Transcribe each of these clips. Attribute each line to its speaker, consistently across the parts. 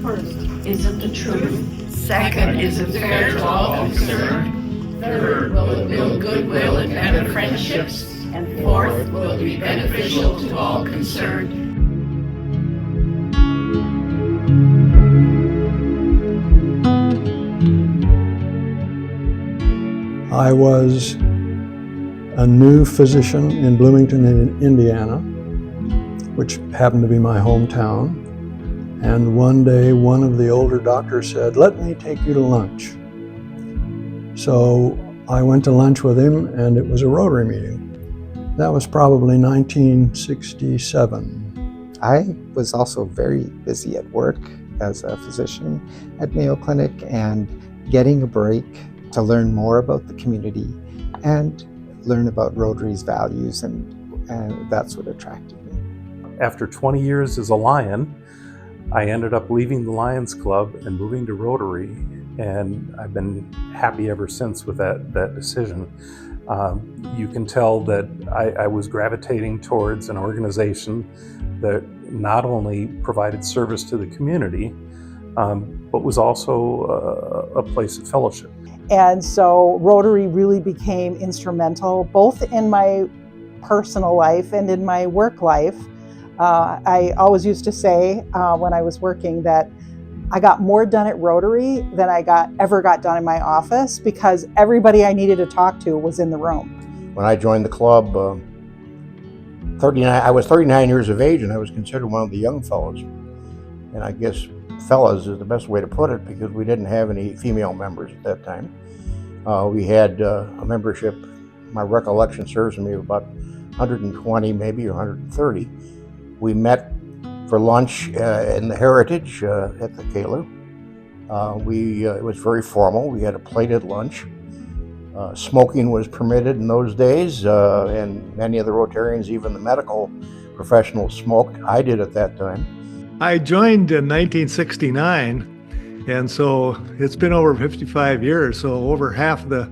Speaker 1: First, is it the truth? Second, is it fair to all concerned? Third, will it build goodwill and better friendships? And fourth, will it be beneficial to all concerned?
Speaker 2: I was a new physician in Bloomington, Indiana, which happened to be my hometown. And one day, one of the older doctors said, "Let me take you to lunch." So I went to lunch with him, and it was a Rotary meeting. That was probably 1967.
Speaker 3: I was also very busy at work as a physician at Mayo Clinic, and getting a break to learn more about the community and learn about Rotary's values, and that's what attracted me.
Speaker 4: After 20 years as a Lion, I ended up leaving the Lions Club and moving to Rotary, and I've been happy ever since with that decision. You can tell that I was gravitating towards an organization that not only provided service to the community, but was also a place of fellowship.
Speaker 5: And so Rotary really became instrumental, both in my personal life and in my work life. I always used to say when I was working that I got more done at Rotary than I ever got done in my office, because everybody I needed to talk to was in the room.
Speaker 6: When I joined the club, I was 39 years of age, and I was considered one of the young fellows. And I guess fellas is the best way to put it, because we didn't have any female members at that time. We had a membership, my recollection serves me, of about 120 maybe, or 130. We met for lunch in the Heritage at the Kaler. It was very formal. We had a plated lunch. Smoking was permitted in those days, and many of the Rotarians, even the medical professionals, smoked. I did at that time.
Speaker 7: I joined in 1969, and so it's been over 55 years, so over half the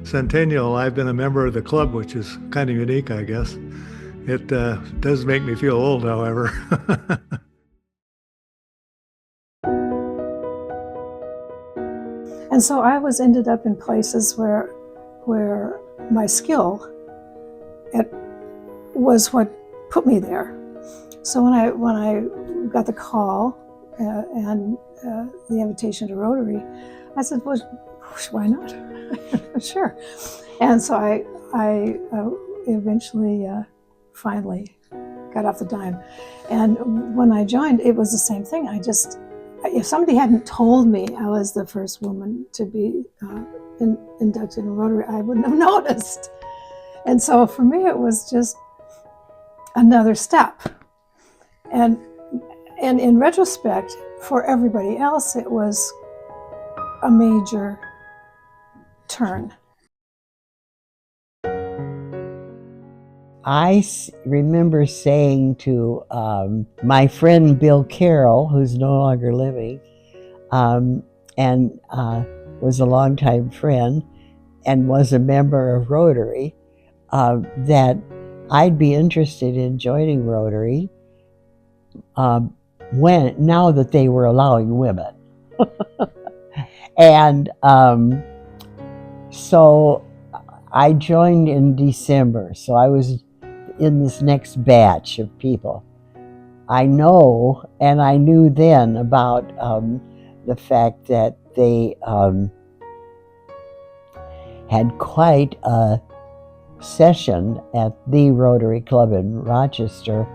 Speaker 7: centennial I've been a member of the club, which is kind of unique, I guess. It does make me feel old, however.
Speaker 8: And so I ended up in places where my skill was what put me there. So when I got the call and the invitation to Rotary, I said, "Well, why not?" Sure. And so I eventually finally got off the dime. And when I joined, it was the same thing. If somebody hadn't told me I was the first woman to be inducted in Rotary, I wouldn't have noticed. And so for me, it was just another step. And in retrospect, for everybody else, it was a major turn.
Speaker 9: I remember saying to my friend Bill Carroll, who's no longer living, and was a longtime friend and was a member of Rotary, that I'd be interested in joining Rotary now that they were allowing women. And so I joined in December, so I was in this next batch of people. I know, and I knew then about the fact that they had quite a session at the Rotary Club in Rochester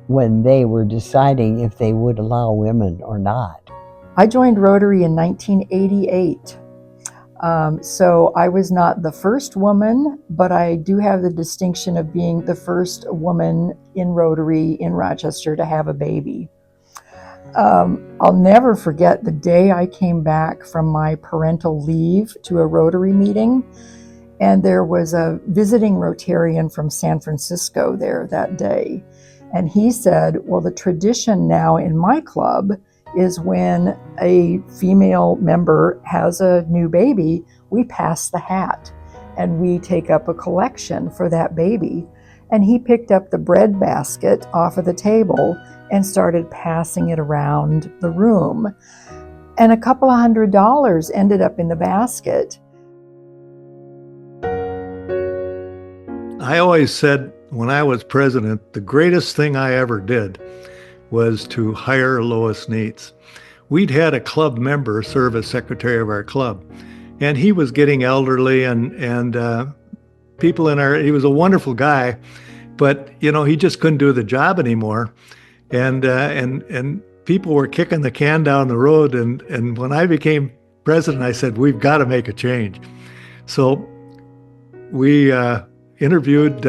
Speaker 9: when they were deciding if they would allow women or not.
Speaker 10: I joined Rotary in 1988. So I was not the first woman, but I do have the distinction of being the first woman in Rotary in Rochester to have a baby. I'll never forget the day I came back from my parental leave to a Rotary meeting, and there was a visiting Rotarian from San Francisco there that day. And he said, "Well, the tradition now in my club is when a female member has a new baby, we pass the hat and we take up a collection for that baby." And he picked up the bread basket off of the table and started passing it around the room. And a couple of $100 ended up in the basket.
Speaker 7: I always said when I was president, the greatest thing I ever did was to hire Lois Neitz. We'd had a club member serve as secretary of our club, and he was getting elderly, and people in our, he was a wonderful guy, but he just couldn't do the job anymore, and people were kicking the can down the road, and when I became president, I said, we've got to make a change. So we interviewed,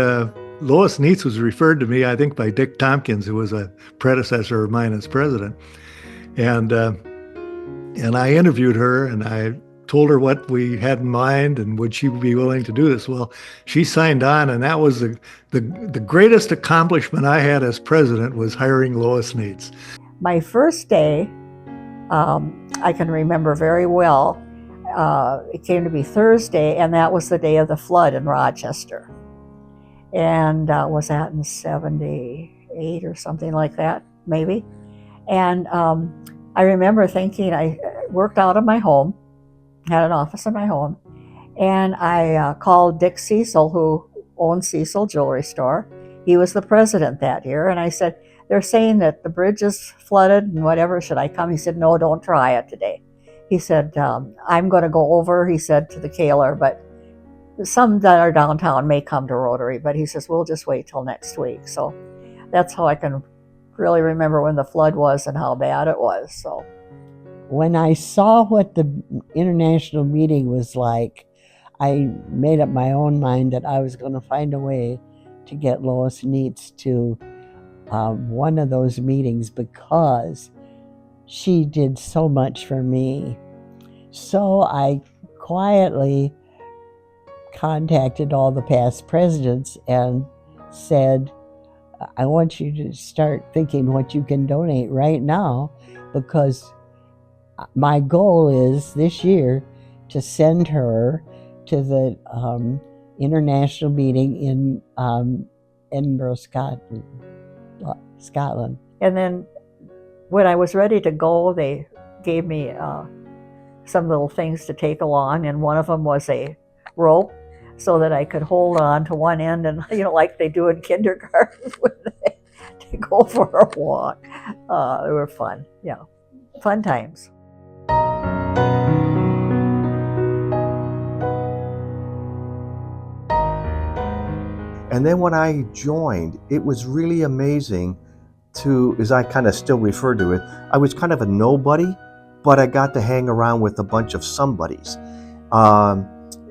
Speaker 7: Lois Neitz was referred to me, I think, by Dick Tompkins, who was a predecessor of mine as president. And I interviewed her, and I told her what we had in mind and would she be willing to do this. Well, she signed on, and that was the greatest accomplishment I had as president, was hiring Lois Neitz.
Speaker 11: My first day, I can remember very well. It came to be Thursday, and that was the day of the flood in Rochester. And was that in 78 or something like that, maybe? And I remember thinking, I worked out of my home, had an office in my home, and I called Dick Cecil, who owned Cecil Jewelry Store. He was the president that year, and I said, they're saying that the bridge is flooded and whatever, should I come? He said, no, don't try it today. He said, I'm going to go over, he said to the Kaler, but some that are downtown may come to Rotary, but he says, we'll just wait till next week. So that's how I can really remember when the flood was and how bad it was. So
Speaker 9: when I saw what the international meeting was like, I made up my own mind that I was going to find a way to get Lois Neitz to one of those meetings, because she did so much for me. So I quietly contacted all the past presidents and said, I want you to start thinking what you can donate right now, because my goal is this year to send her to the international meeting in Edinburgh, Scotland.
Speaker 11: And then when I was ready to go, they gave me some little things to take along, and one of them was a rope so that I could hold on to one end, and like they do in kindergarten when they go for a walk. They were fun, fun times.
Speaker 6: And then when I joined, it was really amazing to, as I kind of still refer to it, I was kind of a nobody, but I got to hang around with a bunch of somebodies.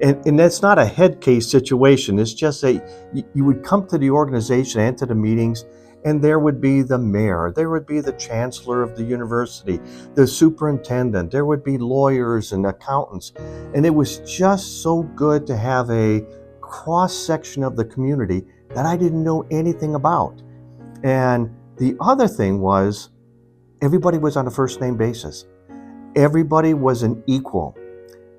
Speaker 6: And that's not a head case situation. It's just you would come to the organization and to the meetings, and there would be the mayor, there would be the chancellor of the university, the superintendent, there would be lawyers and accountants. And it was just so good to have a cross-section of the community that I didn't know anything about. And the other thing was, everybody was on a first-name basis. Everybody was an equal.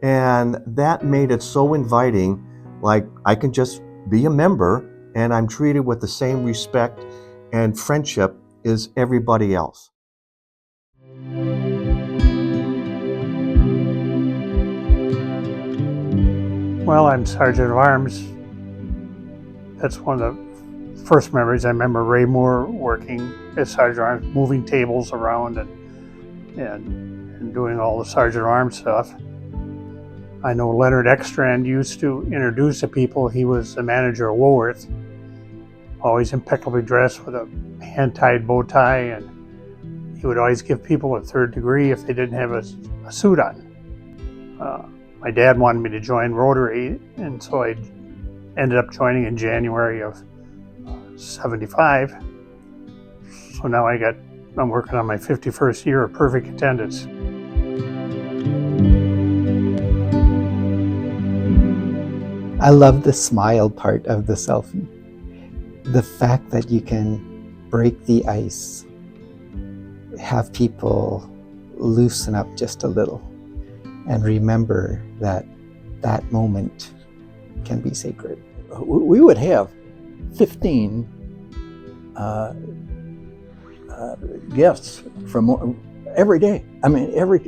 Speaker 6: And that made it so inviting, like I can just be a member and I'm treated with the same respect and friendship as everybody else.
Speaker 12: Well, I'm Sergeant of Arms. That's one of the first memories. I remember Ray Moore working as Sergeant of Arms, moving tables around and doing all the Sergeant of Arms stuff. I know Leonard Ekstrand used to introduce the people. He was the manager of Woolworth, always impeccably dressed with a hand-tied bow tie, and he would always give people a third degree if they didn't have a suit on. My dad wanted me to join Rotary, and so I ended up joining in January of 75. So now I'm working on my 51st year of perfect attendance.
Speaker 3: I love the smile part of the selfie. The fact that you can break the ice, have people loosen up just a little, and remember that that moment can be sacred.
Speaker 6: We would have
Speaker 2: 15 gifts from every day. I mean, every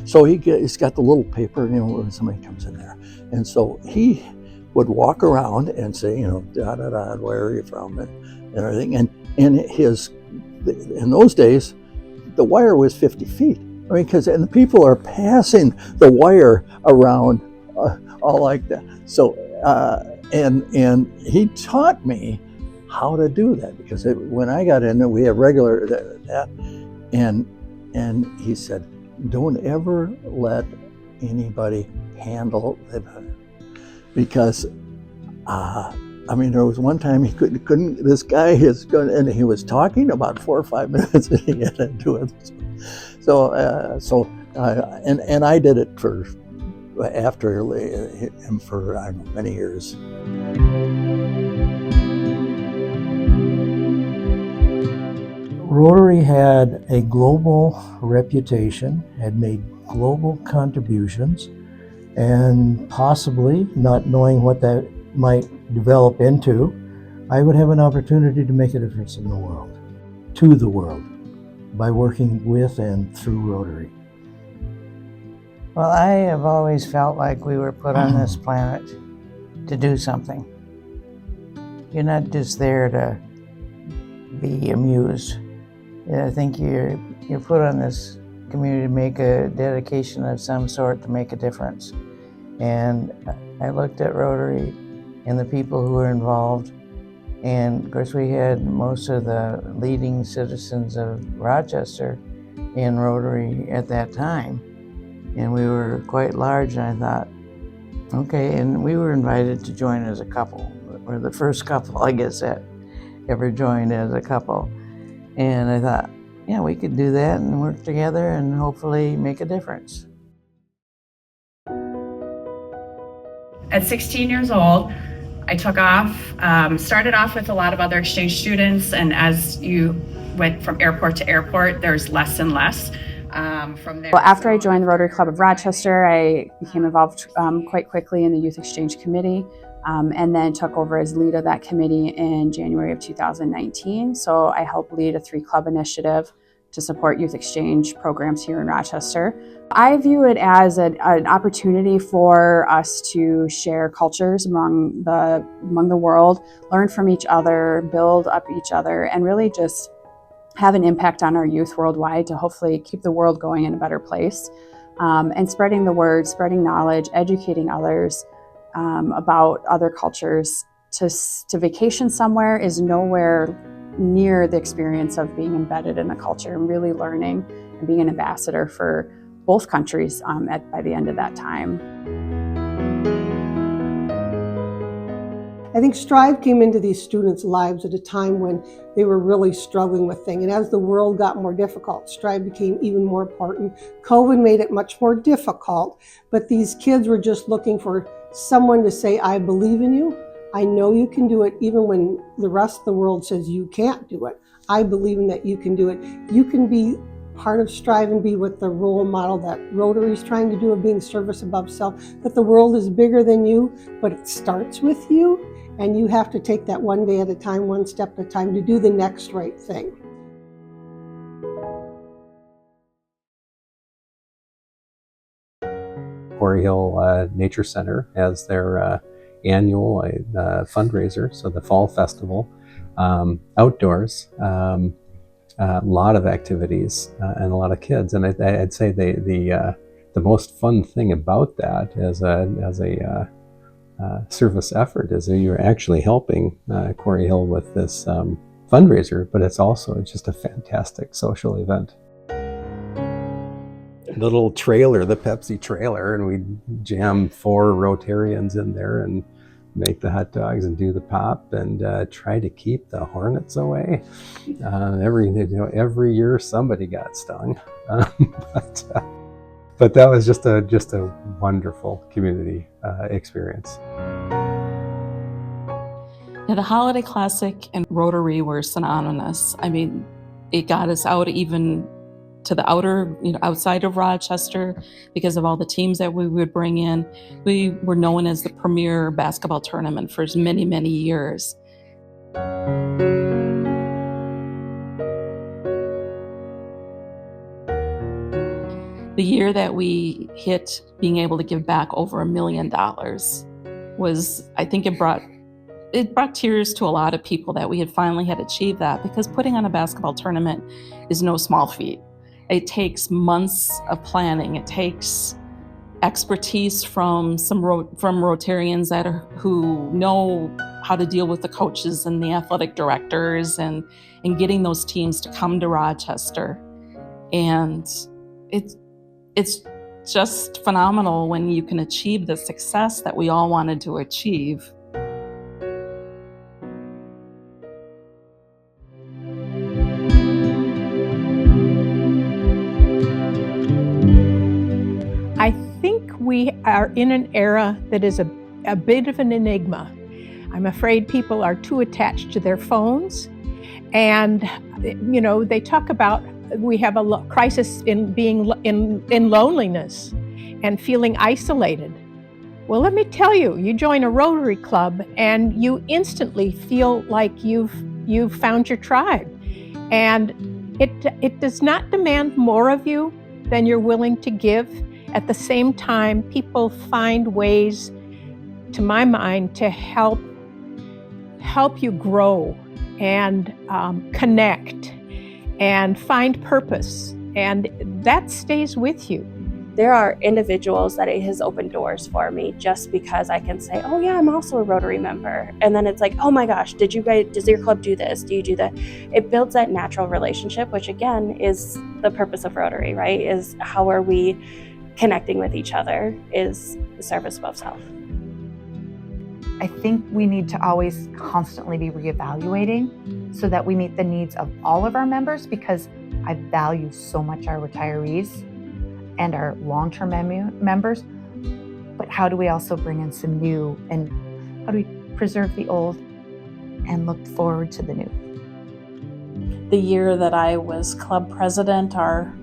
Speaker 2: so he's got the little paper, when somebody comes in there, and so he would walk around and say, da da da, where are you from, and everything, and in those days, the wire was 50 feet. I mean, and the people are passing the wire around all like that. So, and he taught me how to do that, because when I got in, we have regular that, and he said, don't ever let anybody handle it, because I mean, there was one time he couldn't. This guy is going, and he was talking about 4 or 5 minutes, and he had to do it. And I did it after him for, I don't know, many years.
Speaker 13: Rotary had a global reputation, had made global contributions, and possibly, not knowing what that might develop into, I would have an opportunity to make a difference in the world, to the world, by working with and through Rotary.
Speaker 14: Well, I have always felt like we were put on this planet to do something. You're not just there to be amused. I think you're put on this community to make a dedication of some sort to make a difference. And I looked at Rotary and the people who were involved, and of course we had most of the leading citizens of Rochester in Rotary at that time, and we were quite large, and I thought, okay, and we were invited to join as a couple. We're the first couple, I guess, that ever joined as a couple. And I thought, yeah, we could do that and work together and hopefully make a difference.
Speaker 15: At 16 years old, I took off, started off with a lot of other exchange students, and as you went from airport to airport, there's less and less from there.
Speaker 16: Well, after I joined the Rotary Club of Rochester, I became involved quite quickly in the Youth Exchange Committee, and then took over as lead of that committee in January of 2019. So I helped lead a 3-club initiative to support youth exchange programs here in Rochester. I view it as an opportunity for us to share cultures among the world, learn from each other, build up each other, and really just have an impact on our youth worldwide to hopefully keep the world going in a better place. And spreading the word, spreading knowledge, educating others about other cultures. To vacation somewhere is nowhere near the experience of being embedded in a culture and really learning and being an ambassador for both countries by the end of that time.
Speaker 17: I think Strive came into these students' lives at a time when they were really struggling with things. And as the world got more difficult, Strive became even more important. COVID made it much more difficult, but these kids were just looking for someone to say, I believe in you. I know you can do it, even when the rest of the world says you can't do it. I believe in that you can do it. You can be part of Strive and be with the role model that Rotary is trying to do of being service above self, that the world is bigger than you, but it starts with you, and you have to take that one day at a time, one step at a time to do the next right thing.
Speaker 18: Quarry Hill Nature Center has their annual fundraiser, so the fall festival, outdoors, a lot of activities and a lot of kids. And I'd say the most fun thing about that as a service effort is that you're actually helping Quarry Hill with this fundraiser, but it's just a fantastic social event. The little trailer, the Pepsi trailer, and we jam 4 Rotarians in there and make the hot dogs and do the pop and try to keep the hornets away. Every year somebody got stung, but that was just a wonderful community experience.
Speaker 19: Yeah, the Holiday Classic and Rotary were synonymous. I mean, it got us out even to the outside of Rochester because of all the teams that we would bring in. We were known as the premier basketball tournament for many, many years. The year that we hit being able to give back over $1 million was, I think it brought tears to a lot of people that we had finally had achieved that, because putting on a basketball tournament is no small feat. It takes months of planning. It takes expertise from Rotarians who know how to deal with the coaches and the athletic directors and getting those teams to come to Rochester. And it's just phenomenal when you can achieve the success that we all wanted to achieve.
Speaker 20: I think we are in an era that is a bit of an enigma. I'm afraid people are too attached to their phones, and they talk about we have a crisis in being in loneliness and feeling isolated. Well, let me tell you, you join a Rotary Club and you instantly feel like you've found your tribe, and it does not demand more of you than you're willing to give. At the same time, people find ways, to my mind, to help you grow and connect and find purpose, and that stays with you.
Speaker 21: There are individuals that it has opened doors for me just because I can say, oh yeah, I'm also a Rotary member. And then it's like, oh my gosh, does your club do this? Do you do that? It builds that natural relationship, which again is the purpose of Rotary, right? Is how are we connecting with each other, is the service above self.
Speaker 22: I think we need to always constantly be reevaluating so that we meet the needs of all of our members, because I value so much our retirees and our long-term members, but how do we also bring in some new, and how do we preserve the old and look forward to the new?
Speaker 16: The year that I was club president, our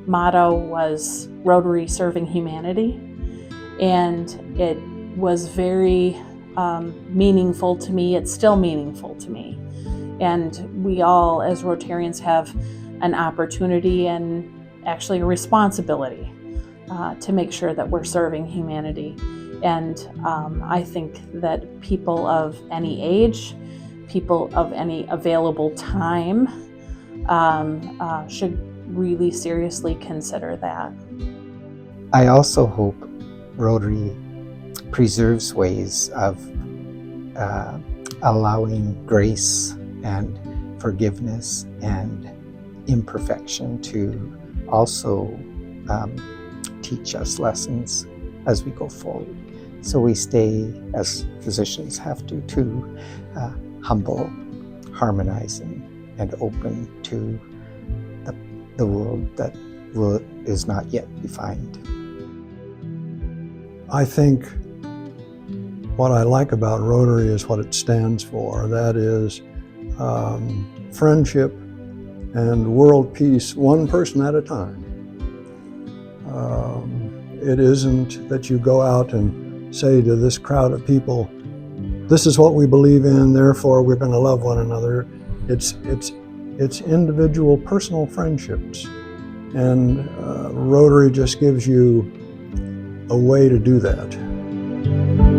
Speaker 16: motto was Rotary Serving Humanity, and it was very meaningful to me. It's still meaningful to me. And we all, as Rotarians, have an opportunity and actually a responsibility to make sure that we're serving humanity. And I think that people of any age, people of any available time should really seriously consider that.
Speaker 3: I also hope Rotary preserves ways of allowing grace and forgiveness and imperfection to also teach us lessons as we go forward. So we stay, as physicians have to, humble, harmonizing, and open to the world that is not yet defined.
Speaker 2: I think what I like about Rotary is what it stands for. That is friendship and world peace, one person at a time. It isn't that you go out and say to this crowd of people, this is what we believe in, therefore we're going to love one another. It's individual, personal friendships. And Rotary just gives you a way to do that.